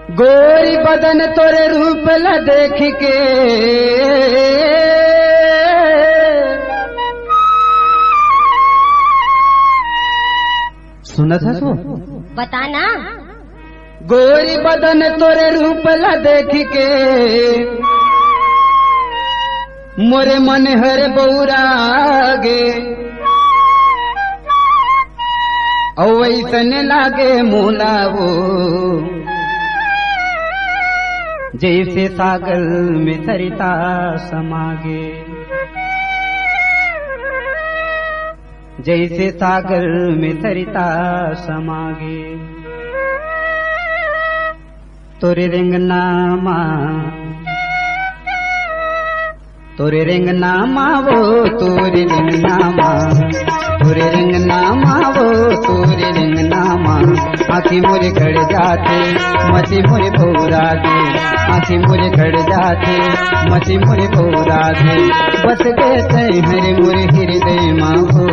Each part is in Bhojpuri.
गोरी बदन तोरे रूप ला देख के सुना था तो बताना। गोरी बदन तोरे रूप ला देख के मोरे मन हर बौरागे वैसन लागे मोलावो जैसे सागर में सरिता समागे, जैसे सागर में सरिता समागे। तोरे रिंगनामा तोरे रिंगनामा वो तोरे रिंगनामा तोरे रिंगनामा वो तोरे रिंगनामा। आँखी मोरे खड़ जाते मची मोरे पौरा दे, आँखी मोरे खड़ जाते मची मोरे पौरा दे। बस गए तय हरे मोरे हृदय माँ हो।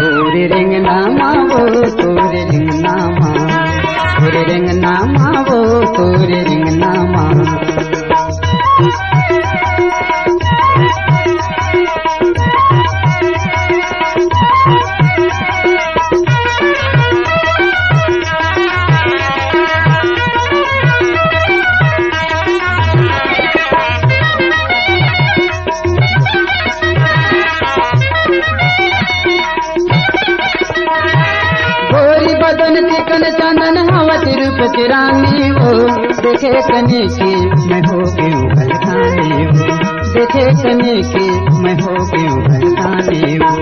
तोरे रिंगनामा वो तोरे रिंगनामा तोरे रिंगनामा वो तोरे रिंगनामा। बदन चिकन चंदन हवा रूप चिरानी हो, देखे कने की मैं हो गई भलखानी हो, देखे कने की मैं हो गई भलखानी हो।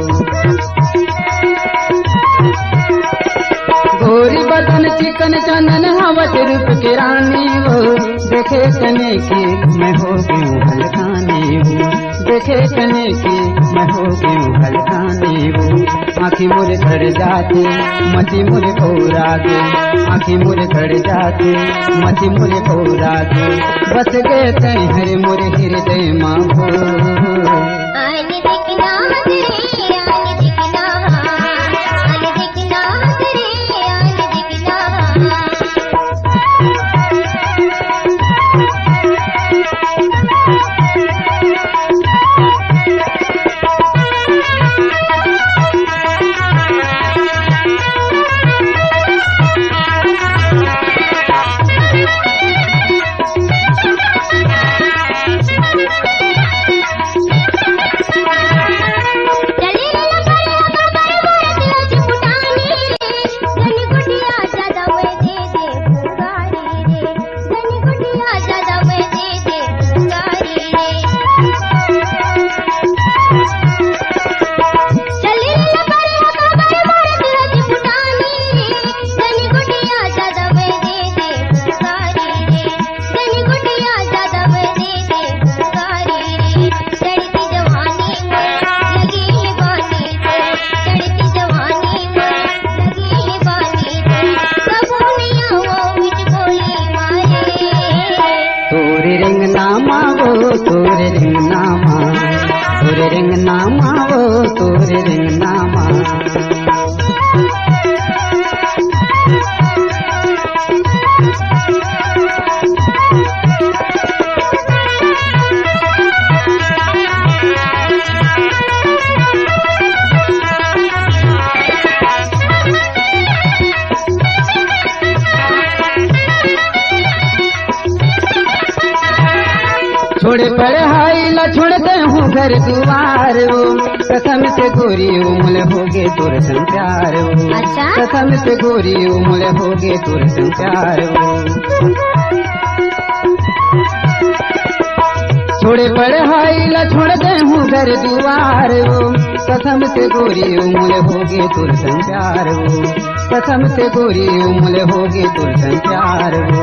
गोरी बदन चिकन चंदन हवा रूप चिरानी हो, देखे कने की मैं हो गई भलखानी हो, देखे कने की मैं हो गई भलखानी हो। आँखी मोरे खड़ जाती मची मोरे पौरा दे, आँखी मोरे खड़ जाती मची मोरे पौरा दे। बस गए तय हरे मोरे हृदय माँ हो। तोरे रिंगनामा वो तोरे रिंगनामा तोरे रिंगनामा वो तोरे रिंगनामा। छोड़े पढ़ाई ला छोड़ते हूँ घर दुआर वो, कसम से गोरी मुले होगे तोर संचार वो। अच्छा? कसम से गोरी मुले होगे तोर संचार वो। छोड़े पढ़ाई ला छोड़ते हूँ घर दुआर वो, कसम से गोरी मुले होगे तोर संचार वो, कसम से गोरी मुले होगे तोर संचार वो।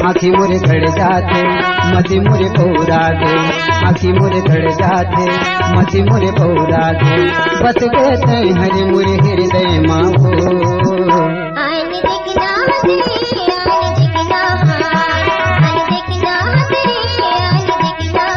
आँखी मोरे खड़ जाते मची मोरे पौरा दे, आँखी मोरे खड़ जाते मची मोरे पौरा दे। बस गए हरे मोरे हृदय रे मावो आन देखना दे आन देखना आन देखना दे आन देखना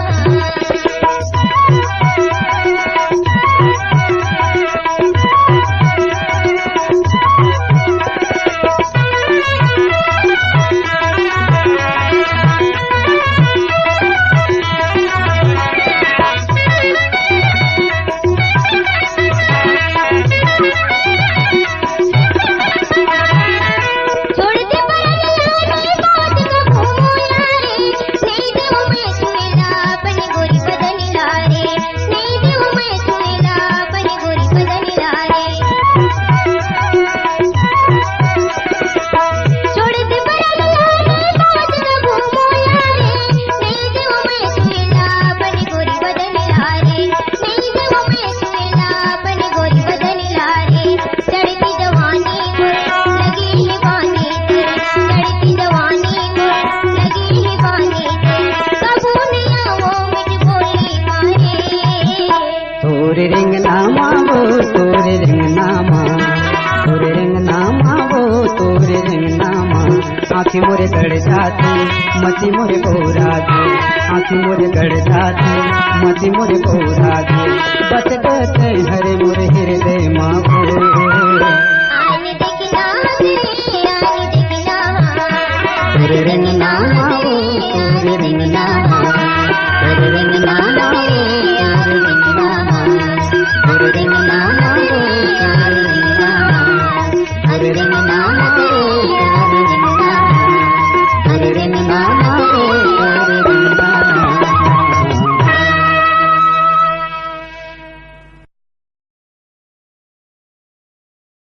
तोरे रिंग नामा वो तोरे रिंग नामा तोरे रिंग नामा वो तोरे रिंग नामा आँखी मोरे गड़ जाती मती मोरे बोरा दे आँखी मोरे गड़ जाती मती मोरे बोरा दे बच गए हरे मोरे हृदय माँ आन देखना दे आन देखना तोरे रिंग नामा वो तोरे रिंग नामा